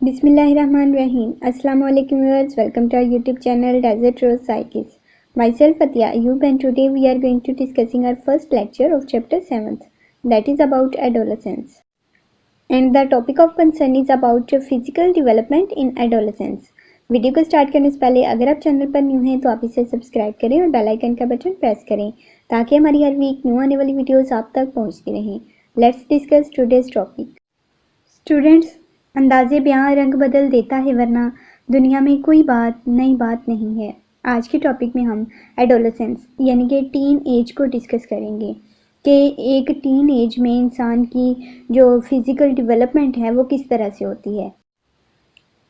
Bismillahirrahmanirrahim. Assalamu alaikum viewers. Welcome to our YouTube channel Desert Rose Psychics. Myself Atia Ayub, and today we are going to discussing our first lecture of chapter 7th, that is about adolescence. And the topic of concern is about physical development in adolescence. Video को start करने से पहले अगर आप channel पर new हैं तो आप इसे सब्सक्राइब करें और बेल आइकन का बटन प्रेस करें ताकि हमारी हर वीक न्यू आने वाली वीडियोस आप तक पहुंचती रहें. Let's discuss today's topic. Students, अंदाज़े बयां रंग बदल देता है वरना दुनिया में कोई नई बात नहीं है. आज के टॉपिक में हम एडोलेसेंस यानी कि टीन एज को डिस्कस करेंगे कि एक टीन एज में इंसान की जो फिज़िकल डेवलपमेंट है वो किस तरह से होती है.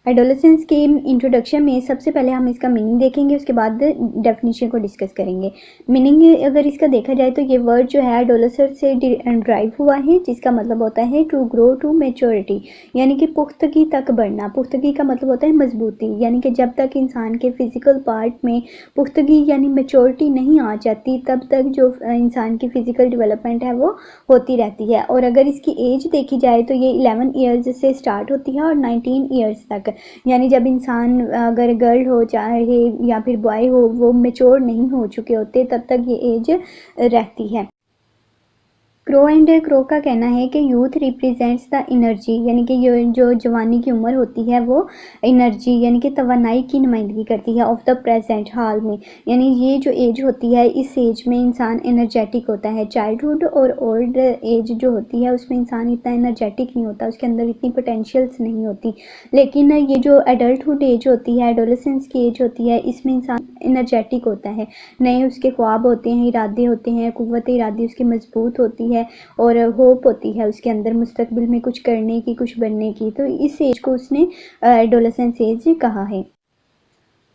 एडोलेसेंस के इंट्रोडक्शन में सबसे पहले हम इसका मीनिंग देखेंगे, उसके बाद डेफिनेशन को डिस्कस करेंगे. मीनिंग अगर इसका देखा जाए तो ये वर्ड जो है एडोलेसेंस से ड्राइव हुआ है, जिसका मतलब होता है टू ग्रो टू मैच्योरिटी, यानी कि पुख्तगी तक बढ़ना. पुख्तगी का मतलब होता है मजबूती, यानी कि जब तक इंसान के फिज़िकल पार्ट में पुख्तगी यानी मैच्योरिटी नहीं आ जाती तब तक जो इंसान की फ़िज़िकल डेवलपमेंट है वो होती रहती है. और अगर इसकी एज देखी जाए तो ये 11 ईयर्स से स्टार्ट होती है और 19 ईयर्स तक, यानी जब इंसान अगर गर्ल हो चाहे या फिर बॉय हो वो मैच्योर नहीं हो चुके होते तब तक ये एज रहती है. क्रो एंड क्रो का कहना है कि यूथ रिप्रेजेंट्स द एनर्जी, यानी कि जो जवानी की उम्र होती है वो एनर्जी यानी कि तवानाई की नुमाइंदगी करती है ऑफ द प्रेजेंट हाल में. यानी ये जो एज होती है इस एज में इंसान एनर्जेटिक होता है. चाइल्डहुड और ओल्ड एज जो होती है उसमें इंसान इतना एनर्जेटिक नहीं होता, उसके अंदर इतनी पोटेंशियल्स नहीं होती. लेकिन ये जो एडल्टहुड एज होती है, एडोलेसेंस की एज होती है, इसमें इंसान एनर्जेटिक होता है. नए उसके ख्वाब होते हैं, इरादे होते हैं, कुव्वत इरादी उसकी मजबूत होती है और होप होती है उसके अंदर मुस्तकबिल में कुछ करने की, कुछ बनने की. तो इस एज को उसने एडोलेसेंस एज कहा है.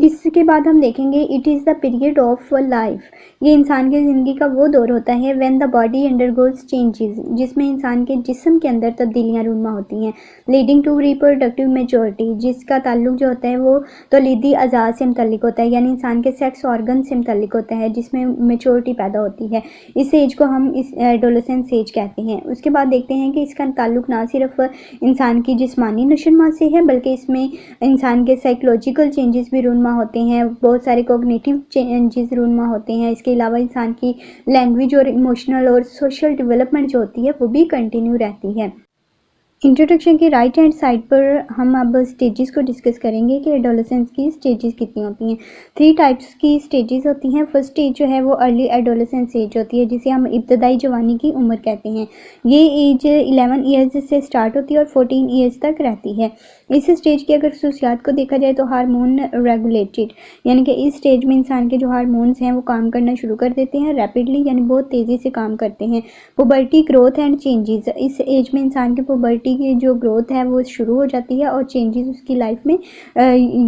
इसके बाद हम देखेंगे it is the period of life. ये इंसान की ज़िंदगी का वो दौर होता है when the body undergoes changes, जिसमें इंसान के जिस्म के अंदर तब्दीलियाँ रूनमा होती हैं. लीडिंग टू रिप्रोडक्टिव मेच्योरिटी, जिसका ताल्लुक जो होता है वो तौलीदी अज़ा से मुतल्लिक होता है, यानी इंसान के सेक्स ऑर्गन से मुतल्लिक होता है जिसमें मेच्योरिटी पैदा होती है. इस एज को हम इस एडोलेसेंस एज कहते हैं. उसके बाद देखते हैं कि इसका ताल्लुक ना सिर्फ इंसान की जिस्मानी नशोनुमा से है बल्कि इसमें इंसान के साइकोलॉजिकल चेंजेस भी रूनमा होते हैं, बहुत सारे कॉग्निटिव चेंजेस रूनमा होते हैं. इसके अलावा इंसान की लैंग्वेज और इमोशनल और सोशल डेवलपमेंट जो होती है वो भी कंटिन्यू रहती है. इंट्रोडक्शन की राइट हैंड साइड पर हम अब स्टेजेस को डिस्कस करेंगे कि एडोलेसेंस की स्टेजेस कितनी होती हैं. 3 टाइप्स की स्टेजेस होती हैं. फर्स्ट स्टेज जो है वो अर्ली एडोलेसेंस एज होती है जिसे हम इब्तदाई जवानी की उम्र कहते हैं. ये एज 11 ईयर्स से स्टार्ट होती है और 14 ईयर्स तक रहती है. इस स्टेज की अगर खसूसियात को देखा जाए तो हार्मोन रेगुलेटेड, यानी कि इस स्टेज में इंसान के जो हार्मोन्स हैं वो काम करना शुरू कर देते हैं रैपिडली, यानी बहुत तेज़ी से काम करते हैं. पुबर्टी, ग्रोथ एंड चेंजेस, इस एज में इंसान की पुबर्टी की जो ग्रोथ है वो शुरू हो जाती है और चेंजेस उसकी लाइफ में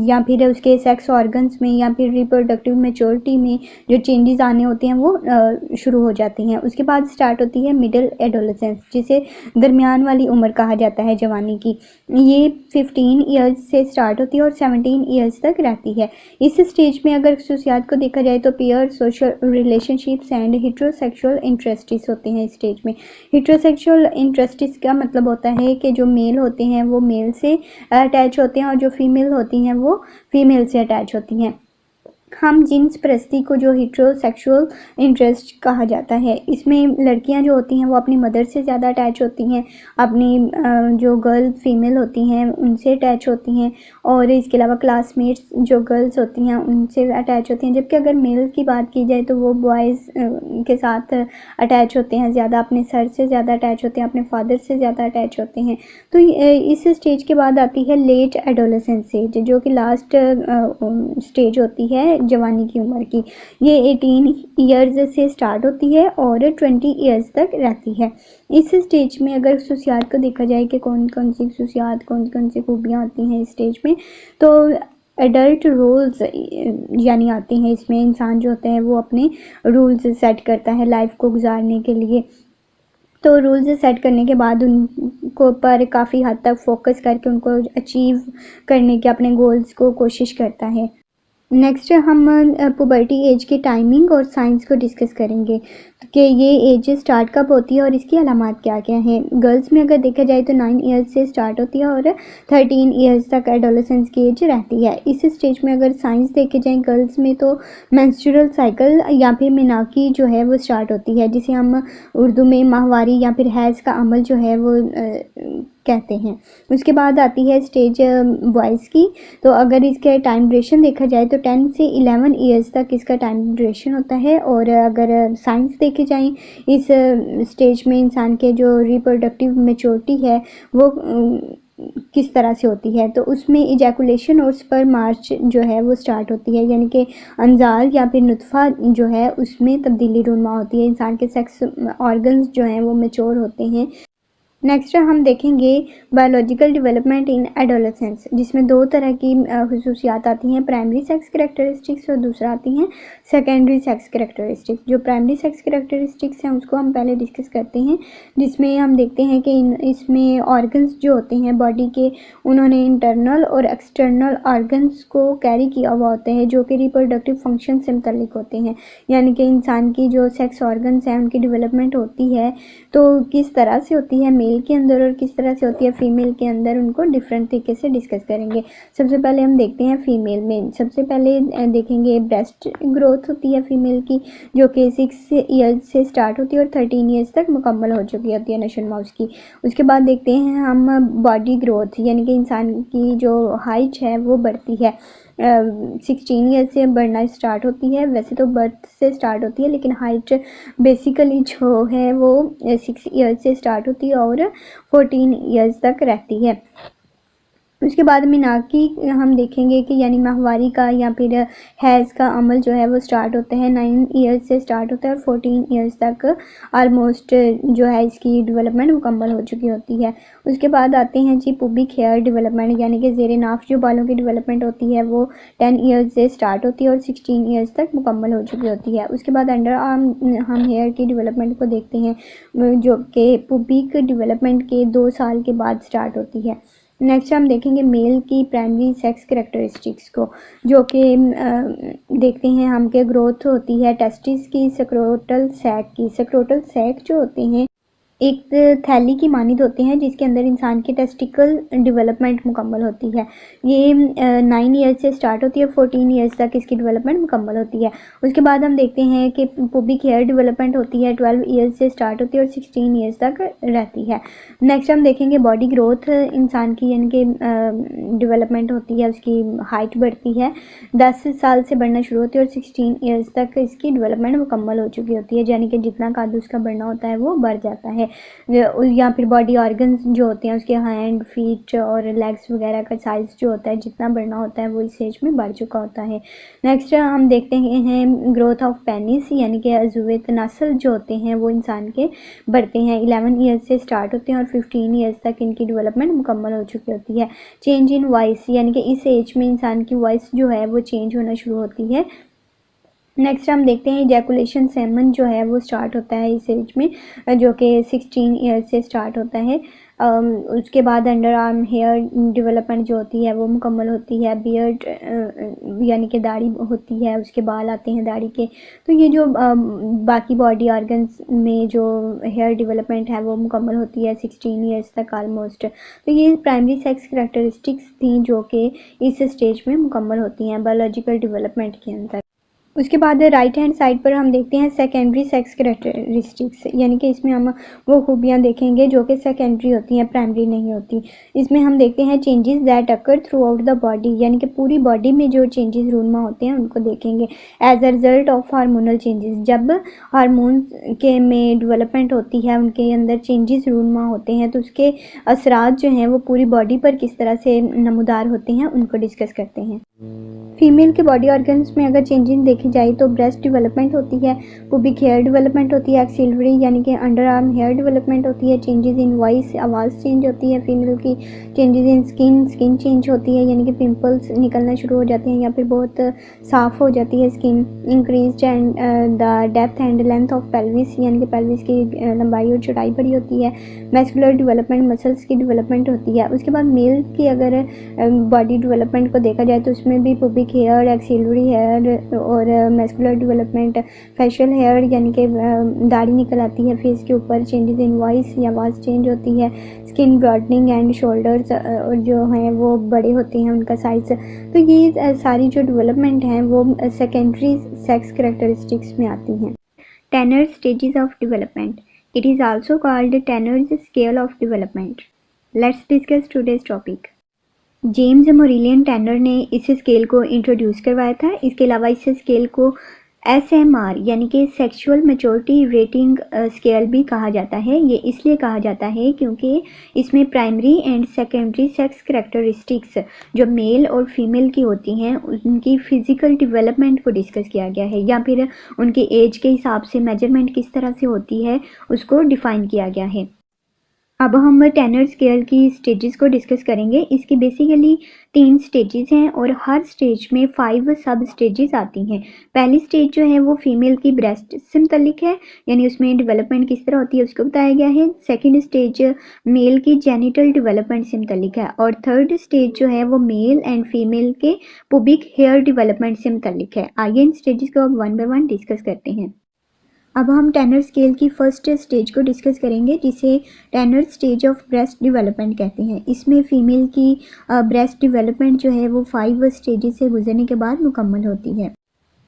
या फिर उसके सेक्स ऑर्गन्स में या फिर रिप्रोडक्टिव मैच्योरिटी में जो चेंजेस आने होते हैं वो शुरू हो जाते हैं. उसके बाद स्टार्ट होती है मिडिल एडोलेसेंस, जिसे दरमियान वाली उम्र कहा जाता है जवानी की. ये 15 ईयर्स से स्टार्ट होती है और 17 ईयर्स तक रहती है. इस स्टेज में अगर खसूसियात को देखा जाए तो pair, social relationships and heterosexual interests होते हैं इस स्टेज में. हेट्रोसेक्सुअल इंटरेस्ट्स का मतलब होता है कि जो मेल होते हैं वो मेल से अटैच होते हैं और जो फीमेल होती हैं वो फीमेल से अटैच होती हैं. हम जिन्स परस्ती को जो हेट्रोसेक्सुअल इंटरेस्ट कहा जाता है, इसमें लड़कियां जो होती हैं वो अपनी मदर से ज़्यादा अटैच होती हैं, अपनी जो गर्ल फीमेल होती हैं उनसे अटैच होती हैं, और इसके अलावा क्लासमेट्स जो गर्ल्स होती हैं उनसे अटैच होती हैं. जबकि अगर मेल की बात की जाए तो वो बॉयज़ के साथ अटैच होते हैं ज़्यादा, अपने सर से ज़्यादा अटैच होते हैं, अपने फादर से ज़्यादा अटैच होते हैं. तो इस स्टेज के बाद आती है लेट एडोलेसेंस स्टेज, जो कि लास्ट स्टेज होती है जवानी की उम्र की. ये 18 ईयर्स से स्टार्ट होती है और 20 ईयर्स तक रहती है. इस स्टेज में अगर खसूसियात को देखा जाए कि कौन कौन सी खसूसियात, कौन कौन सी खूबियाँ आती हैं इस स्टेज में, तो एडल्ट रूल्स यानी आती हैं. इसमें इंसान जो होता है वो अपने रूल्स सेट करता है लाइफ को गुजारने के लिए. तो रूल्स सेट करने के बाद उनको पर काफ़ी हद तक फोकस करके उनको अचीव करने के अपने गोल्स को कोशिश करता है. नेक्स्ट हम पुबर्टी एज की टाइमिंग और साइंस को डिस्कस करेंगे. कि ये एज स्टार्ट कब होती है और इसकी अलामात क्या क्या हैं। गर्ल्स में अगर देखा जाए तो 9 ईयर्स से स्टार्ट होती है और 13 ईयर्स तक एडोलेसेंस की एज रहती है। इस स्टेज में अगर साइंस देखे जाए गर्ल्स में तो मेंस्ट्रुअल साइकिल या फिर मिनाकी जो है वो स्टार्ट होती है, जिसे हम उर्दू में माहवारी या फिर हैज़ का अमल जो है वो कहते हैं। उसके बाद आती है स्टेज बॉयज़ की। तो अगर इसके टाइम ड्यूरेशन देखा जाए तो 10 से 11 ईयर्स तक इसका टाइम ड्यूरेशन होता है। और अगर साइंस देखे जाएं इस स्टेज में इंसान के जो रिप्रोडक्टिव मैच्योरिटी है वो किस तरह से होती है, तो उसमें इजैकुलेशन और स्पर्म मार्च जो है वो स्टार्ट होती है, यानी कि अंजाल या फिर नुतफ़ा जो है उसमें तब्दीली रूनमा होती है। इंसान के सेक्स ऑर्गन्स जो हैं वो मैच्योर होते हैं। नेक्स्ट हम देखेंगे बायोलॉजिकल डेवलपमेंट इन एडोलेसेंस, जिसमें दो तरह की खसूसियात आती हैं, प्राइमरी सेक्स करैक्टरिस्टिक्स और दूसरा आती हैं सेकेंडरी सेक्स करैक्टरिस्टिक्स। जो प्राइमरी सेक्स करैक्टरिस्टिक्स हैं उसको हम पहले डिस्कस करते हैं, जिसमें हम देखते हैं कि इसमें ऑर्गन्स जो होते हैं बॉडी के, उन्होंने इंटरनल और एक्सटर्नल ऑर्गन्स को कैरी किया हुआ होता है जो कि रिप्रोडक्टिव फंक्शन से मुतल्लिक होते हैं, यानी कि इंसान की जो सेक्स ऑर्गन्स हैं उनकी डेवलपमेंट होती है तो किस तरह से होती है मेल के अंदर और किस तरह से होती है फीमेल के अंदर, उनको डिफरेंट तरीके से डिस्कस करेंगे। सबसे पहले हम देखते हैं फीमेल में। सबसे पहले देखेंगे ब्रेस्ट ग्रोथ होती है फीमेल की, जो कि 6 ईयर्स से स्टार्ट होती है और 13 ईयर्स तक मुकम्मल हो चुकी होती है नशन माउस की। उसके बाद देखते हैं हम बॉडी ग्रोथ, यानी कि इंसान की जो हाइट है वो बढ़ती है। 16 ईयर से बढ़ना स्टार्ट होती है, वैसे तो बर्थ से स्टार्ट होती है लेकिन हाइट बेसिकली जो है वो 6 ईयर से स्टार्ट होती है और 14 ईयर्स तक रहती है। उसके बाद मिनाकी हम देखेंगे कि यानी माहवारी का या फिर हैज़ का अमल जो है वो स्टार्ट होता है 9 ईयर्स से स्टार्ट होता है और 14 ईयर्स तक आलमोस्ट जो है इसकी डेवलपमेंट मुकम्मल हो चुकी होती है। उसके बाद आते हैं जी पुबिक हेयर डेवलपमेंट, यानी कि ज़ेरे नाफ जो बालों की डेवलपमेंट होती है वो 10 ईयर्स से स्टार्ट होती है और 16 ईयर्स तक मुकम्मल हो चुकी होती है। उसके बाद अंडर आर्म हम हेयर की डेवलपमेंट को देखते हैं जो कि पुबिक डेवलपमेंट के 2 साल के बाद स्टार्ट होती है। नेक्स्ट हम देखेंगे मेल की प्राइमरी सेक्स करैक्टरिस्टिक्स को, जो कि देखते हैं हम के ग्रोथ होती है टेस्टिस की, सक्रोटल सैक की। सक्रोटल सैक जो होते हैं एक थैली की मानिद होते हैं जिसके अंदर इंसान की टेस्टिकल डेवलपमेंट मुकम्मल होती है। ये 9 ईयर्स से स्टार्ट होती है, 14 ईयर्स तक इसकी डेवलपमेंट मुकम्मल होती है। उसके बाद हम देखते हैं कि पुबिक हेयर डेवलपमेंट होती है 12 ईयर्स से स्टार्ट होती है और 16 ईयर्स तक रहती है। नेक्स्ट हम देखेंगे बॉडी ग्रोथ इंसान की, यानी कि डेवलपमेंट होती है, उसकी हाइट बढ़ती है, 10 साल से बढ़ना शुरू होती है और 16 ईयर्स तक इसकी डेवलपमेंट मुकम्मल हो चुकी होती है, यानी कि जितना कद उसका बढ़ना होता है वो बढ़ जाता है। या फिर बॉडी ऑर्गन्स जो होते हैं उसके हैंड, फीट और लेग्स वगैरह का साइज़ जो होता है जितना बढ़ना होता है वो इस एज में बढ़ चुका होता है। नेक्स्ट हम देखते हैं ग्रोथ ऑफ पेनिस, यानी कि अज़ुवे तनासल जो होते हैं वो इंसान के बढ़ते हैं, 11 ईयर्स से स्टार्ट होते हैं और 15 ईयर्स तक इनकी डेवलपमेंट मुकम्मल हो चुकी होती है। चेंज इन वॉइस, यानी कि इस एज में इंसान की वॉइस जो है वो चेंज होना शुरू होती है। नेक्स्ट हम देखते हैं इजैकुलेशन सेमन जो है वो स्टार्ट होता है इस एज में, जो कि 16 ईयर्स से स्टार्ट होता है। उसके बाद अंडर आर्म हेयर डेवलपमेंट जो होती है वो मुकम्मल होती है। बियर्ड यानी कि दाढ़ी होती है, उसके बाल आते हैं दाढ़ी के। तो ये जो बाकी बॉडी ऑर्गन्स में जो हेयर डेवलपमेंट है वो मुकम्मल होती है 16 ईयर्स तक आलमोस्ट। तो ये प्राइमरी सेक्स करैक्टरिस्टिक्स थी जो कि इस स्टेज में मुकम्मल होती हैं बायोलॉजिकल डेवलपमेंट के अंदर। उसके बाद राइट हैंड साइड पर हम देखते हैं सेकेंडरी सेक्स करैक्टरिस्टिक्स, यानी कि इसमें हम वो खूबियाँ देखेंगे जो कि सेकेंडरी होती हैं, प्राइमरी नहीं होती। इसमें हम देखते हैं changes that occur through out the body, यानी कि पूरी बॉडी में जो चेंजेस रूनमा होते हैं उनको देखेंगे as a result of hormonal changes. जब हार्मोन के में डेवलपमेंट होती है, उनके अंदर चेंजेस रूनमा होते हैं तो उसके असरात जो हैं वो पूरी बॉडी पर किस तरह से नमूदार होते हैं उनको डिस्कस करते हैं। फीमेल के बॉडी ऑर्गन्स में अगर चेंजिंग देखी जाए तो ब्रेस्ट डेवलपमेंट होती है, पुबिक हेयर डेवलपमेंट होती है, एक्सिलरी यानी कि अंडर आर्म हेयर डेवलपमेंट होती है, चेंजेस इन वॉइस आवाज़ चेंज होती है फीमेल की, चेंजेस इन स्किन चेंज होती है, यानी कि पिंपल्स निकलना शुरू हो जाते हैं या फिर बहुत साफ़ हो जाती है skin. Increase and the depth and length of pelvis, यानी कि पेल्विस की लंबाई और चौड़ाई बड़ी होती है। मैस्कुलर डेवलपमेंट, मसल्स की डेवलपमेंट होती है। उसके बाद मेल की अगर बॉडी डेवलपमेंट को देखा जाए तो उसमें इसमें भी पुबिक हेयर, एक्सिलरी हेयर और मस्कुलर डेवलपमेंट, फेशियल हेयर यानी कि दाढ़ी निकल आती है फेस के ऊपर, चेंजेस इन वॉइस या आवाज़ चेंज होती है, स्किन ब्रॉडनिंग एंड शोल्डर्स जो हैं वो बड़े होते हैं उनका साइज़। तो ये सारी जो डेवलपमेंट हैं वो सेकेंडरी सेक्स कैरेक्टरिस्टिक्स में आती हैं। Tanner stages of development, it is also called Tanner's scale of development. Let's discuss today's topic. James Mourilyan Tanner ने इस स्केल को इंट्रोड्यूस करवाया था। इसके अलावा इस स्केल को SMR यानी कि सेक्सुअल मैच्योरिटी रेटिंग स्केल भी कहा जाता है। ये इसलिए कहा जाता है क्योंकि इसमें primary and secondary sex characteristics जो मेल और फीमेल की होती हैं उनकी फिजिकल डेवलपमेंट को डिस्कस किया गया है, या फिर उनके एज के हिसाब से मेजरमेंट किस तरह से होती है उसको डिफ़ाइन किया गया है। अब हम टेनर स्केल की स्टेजेस को डिस्कस करेंगे। इसकी बेसिकली 3 स्टेजेस हैं और हर स्टेज में 5 सब स्टेजेस आती हैं। पहली स्टेज जो है वो फीमेल की ब्रेस्ट से मुतल्लिक है, यानी उसमें डेवलपमेंट किस तरह होती है उसको बताया गया है। सेकंड स्टेज मेल की जेनिटल डेवलपमेंट से मुतल्लिक है, और थर्ड स्टेज जो है वो मेल एंड फीमेल के पुबिक हेयर डेवलपमेंट से मुतल्लिक है। आइए इन स्टेजेस को अब 1 बाय 1 डिस्कस करते हैं। अब हम टेनर स्केल की फर्स्ट स्टेज को डिस्कस करेंगे जिसे Tanner stage of breast development कहते हैं। इसमें फीमेल की ब्रेस्ट डेवलपमेंट जो है वो 5 स्टेजेस से गुजरने के बाद मुकम्मल होती है।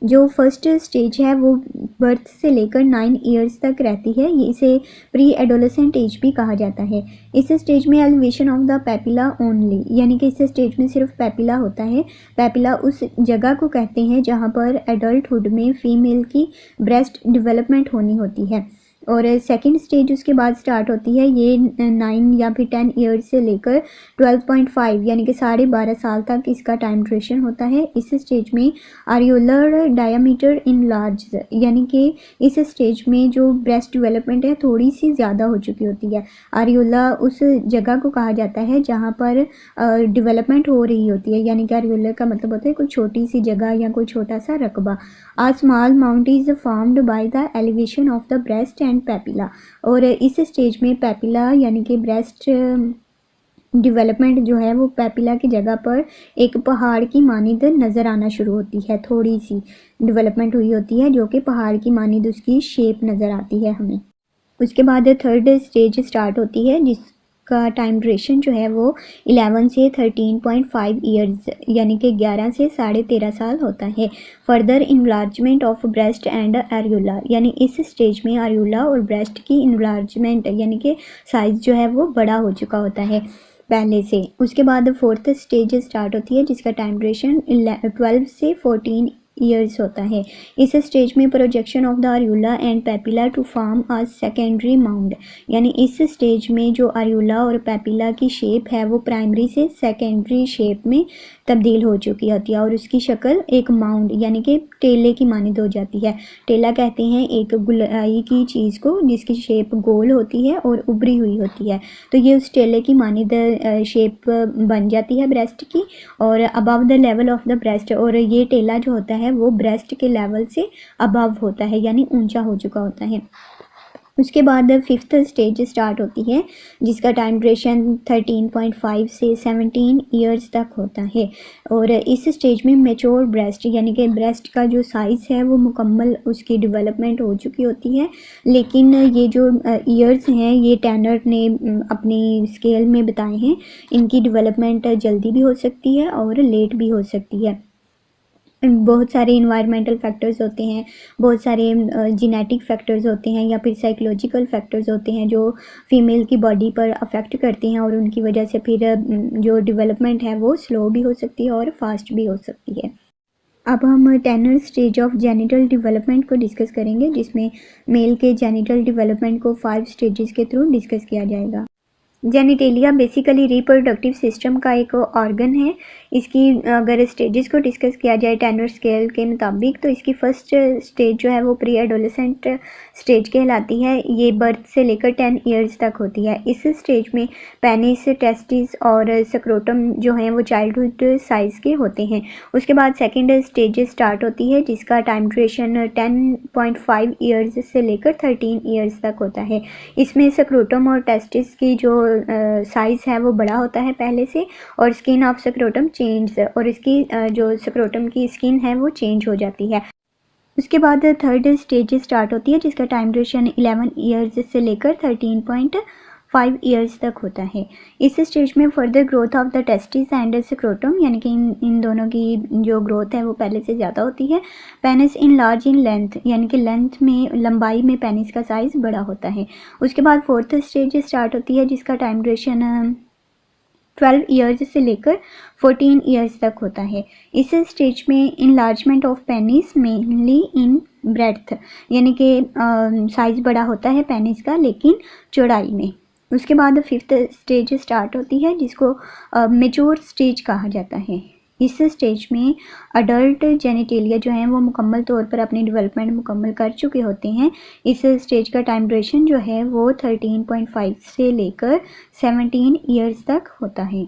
जो फर्स्ट स्टेज है वो बर्थ से लेकर 9 ईयर्स तक रहती है। ये इसे प्री एडोलेसेंट एज भी कहा जाता है। इस स्टेज में elevation of the papilla only, यानी कि इस स्टेज में सिर्फ पैपिला होता है। पैपिला उस जगह को कहते हैं जहाँ पर एडल्टहुड में फ़ीमेल की ब्रेस्ट डेवलपमेंट होनी होती है। और सेकंड स्टेज उसके बाद स्टार्ट होती है। ये 9 या फिर 10 ईयर्स से लेकर 12.5 यानी कि 12.5 साल तक इसका टाइम ड्यूरेशन होता है। इस स्टेज में आरियोलर डायामीटर इन लार्ज, यानी कि इस स्टेज में जो ब्रेस्ट डेवलपमेंट है थोड़ी सी ज़्यादा हो चुकी होती है। आरियोला उस जगह को कहा जाता है जहाँ पर डेवलपमेंट हो रही होती है, यानी कि आरियोलर का मतलब होता है कोई छोटी सी जगह या कोई छोटा सा रकबा। A small mound is formed by the elevation of the breast and papilla, और इस स्टेज में पैपिला यानी कि ब्रेस्ट डेवलपमेंट जो है वो पैपिला की जगह पर एक पहाड़ की मानिंद नज़र आना शुरू होती है। थोड़ी सी डेवलपमेंट हुई होती है जो कि पहाड़ की मानिंद उसकी शेप नज़र आती है हमें। उसके बाद थर्ड स्टेज स्टार्ट होती है जिसका टाइम ड्यूरेशन जो है वो 11 से 13.5 ईयर्स यानी कि 11 से 13.5 साल होता है। Further enlargement of breast and areola, यानी इस स्टेज में एरियोला और ब्रेस्ट की इनलार्जमेंट यानी कि साइज़ जो है वो बड़ा हो चुका होता है पहले से। उसके बाद फोर्थ स्टेज स्टार्ट होती है जिसका टाइम ड्यूरेशन 12 से 14 ईयर्स होता है। इस स्टेज में projection of the areola and papilla to form a secondary mound, यानी इस स्टेज में जो आरियोला और पैपिला की शेप है वो प्राइमरी से सेकेंडरी शेप में तब्दील हो चुकी होती है और उसकी शक्ल एक माउंड यानी कि टेले की मानिंद हो जाती है। टेला कहते हैं एक गुलाई की चीज़ को जिसकी शेप गोल होती है और उभरी हुई होती है। तो ये उस टेले की मानिंद शेप बन जाती है ब्रेस्ट की, और above the level of the breast, और ये टेला जो होता है वो ब्रेस्ट के लेवल से अबव होता है यानी ऊंचा हो चुका होता है। उसके बाद फिफ्थ स्टेज स्टार्ट होती है जिसका टाइम ड्यूरेशन 13.5 से 17 ईयर्स तक होता है, और इस स्टेज में मैच्योर ब्रेस्ट यानी कि ब्रेस्ट का जो साइज़ है वो मुकम्मल उसकी डेवलपमेंट हो चुकी होती है। लेकिन ये जो ईयर्स हैं ये टेनर ने अपनी स्केल में बताए हैं, इनकी डेवलपमेंट जल्दी भी हो सकती है और लेट भी हो सकती है। बहुत सारे इन्वायरमेंटल फैक्टर्स होते हैं, बहुत सारे जेनेटिक फैक्टर्स होते हैं या फिर साइकोलॉजिकल फैक्टर्स होते हैं जो फीमेल की बॉडी पर अफेक्ट करते हैं, और उनकी वजह से फिर जो डेवलपमेंट है वो स्लो भी हो सकती है और फास्ट भी हो सकती है। अब हम Tanner stage of genital development को डिस्कस करेंगे जिसमें मेल के जेनिटल डेवलपमेंट को 5 स्टेजेस के थ्रू डिस्कस किया जाएगा। जेनिटेलिया बेसिकली रिप्रोडक्टिव सिस्टम का एक ऑर्गन है। इसकी अगर स्टेजेस को डिस्कस किया जाए टेनर स्केल के मुताबिक तो इसकी फर्स्ट स्टेज जो है वो प्री एडोलेसेंट स्टेज कहलाती है। ये बर्थ से लेकर 10 ईयर्स तक होती है। इस स्टेज में पेनिस, टेस्टिस और स्क्रोटम जो हैं वो चाइल्डहुड साइज़ के होते हैं। उसके बाद सेकेंड स्टेज स्टार्ट होती है जिसका टाइम ड्यूरेशन 10.5 ईयर्स से लेकर 13 ईयर्स तक होता है। इसमें स्क्रोटम और टेस्टिस की जो साइज़ है वो बड़ा होता है पहले से, और स्किन ऑफ स्क्रोटम चेंज, और इसकी जो स्क्रोटम की स्किन है वो चेंज हो जाती है। उसके बाद थर्ड स्टेज स्टार्ट होती है जिसका टाइम ड्यूरेशन 11 ईयर्स से लेकर 13.5 ईयर्स तक होता है। इस स्टेज में further growth of the testis and scrotum, यानी कि इन दोनों की जो ग्रोथ है वो पहले से ज़्यादा होती है। Penis in large in length, यानी कि लेंथ में, लंबाई में पेनिस का साइज़ बड़ा होता है। उसके बाद फोर्थ स्टेज स्टार्ट होती है जिसका टाइम ड्यूरेशन 12 ईयर्स से लेकर 14 ईयर्स तक होता है। इस स्टेज में enlargement of penis mainly in breadth, यानी कि साइज़ बड़ा होता है पेनिस का लेकिन चौड़ाई में। उसके बाद फिफ्थ स्टेज स्टार्ट होती है जिसको मेच्योर स्टेज कहा जाता है। इस स्टेज में अडल्ट जेनिटेलिया जो है वो मुकम्मल तौर पर अपनी डेवलपमेंट मुकम्मल कर चुके होते हैं। इस स्टेज का टाइम ड्यूरेशन जो है वो 13.5 से लेकर 17 ईयर्स तक होता है।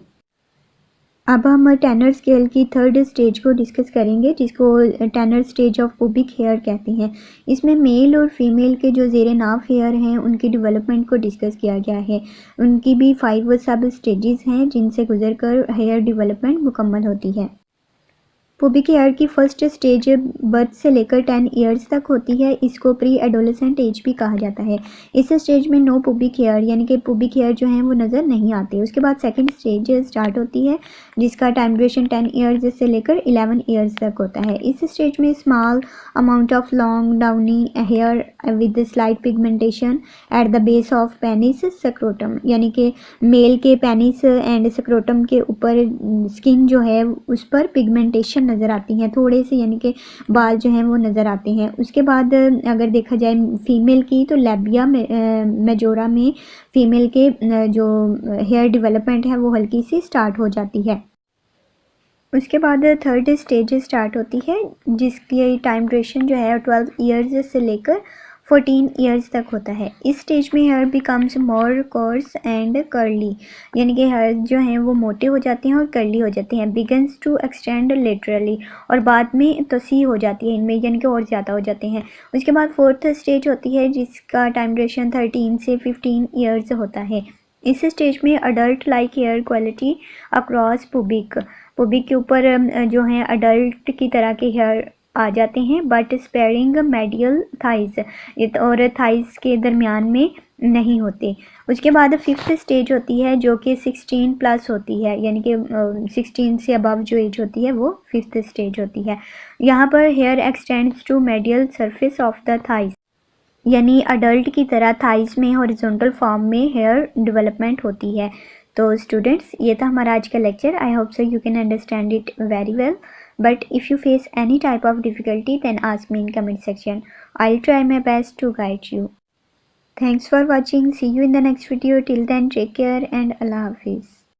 अब हम टैनर स्केल की थर्ड स्टेज को डिस्कस करेंगे जिसको टैनर स्टेज ऑफ पुबिक हेयर कहते हैं। इसमें मेल और फीमेल के जो ज़ेरे नाफ हेयर हैं उनकी डेवलपमेंट को डिस्कस किया गया है। उनकी भी 5 सब स्टेजेस हैं जिनसे गुजरकर हेयर डेवलपमेंट मुकम्मल होती है। पुबिक हेयर की फर्स्ट स्टेज बर्थ से लेकर 10 ईयर्स तक होती है। इसको प्री एडोलेसेंट एज भी कहा जाता है। इस स्टेज में नो पुबिक हेयर, यानी कि पुबिक हेयर जो हैं वो नज़र नहीं आते। उसके बाद सेकंड स्टेज स्टार्ट होती है जिसका टाइम ड्यूरेशन 10 ईयर्स से लेकर 11 ईयर्स तक होता है। इस स्टेज में small amount of long downy hair with slight pigmentation at the base of penis scrotum, यानी कि मेल के पेनिस एंड स्क्रोटम के ऊपर स्किन जो है उस पर पिगमेंटेशन नज़र आती हैं थोड़े से, यानी कि बाल जो हैं वो नज़र आते हैं। उसके बाद अगर देखा जाए फीमेल की तो लैबिया मेजोरा में फीमेल के जो हेयर डेवलपमेंट है वो हल्की सी स्टार्ट हो जाती है। उसके बाद थर्ड स्टेज स्टार्ट होती है जिसकी टाइम ड्यूरेशन जो है 12 ईयर्स से लेकर 14 ईयर्स तक होता है। इस स्टेज में hair becomes more coarse and curly, यानी कि हेयर जो हैं वो मोटे हो जाते हैं और कर्ली हो जाते हैं। बिगन्स टू एक्सटेंड लेटरली, और बाद में तोसी हो जाती है इनमें, यानी कि और ज़्यादा हो जाते हैं। उसके बाद फोर्थ स्टेज होती है जिसका टाइम ड्यूरेशन 13 से 15 ईयर्स होता है। इस स्टेज में adult like hair quality across pubic के ऊपर जो हैं अडल्ट की तरह के हेयर आ जाते हैं, बट स्पेयरिंग मेडियल थाइज, और थाइज के दरमियान में नहीं होते। उसके बाद फिफ्थ स्टेज होती है जो कि 16 प्लस होती है, यानी कि 16 से अबव जो एज होती है वो फिफ्थ स्टेज होती है। यहाँ पर hair extends to medial surface of the thighs, यानी अडल्ट की तरह थाइज में हॉरिजॉन्टल फॉर्म में हेयर डेवलपमेंट होती है। तो स्टूडेंट्स, ये था हमारा आज का lecture. I hope so you can understand it very well, but if you face any type of difficulty then ask me in comment section. I'll try my best to guide you. Thanks for watching. See you in the next video. Till then, take care and Allah Hafiz.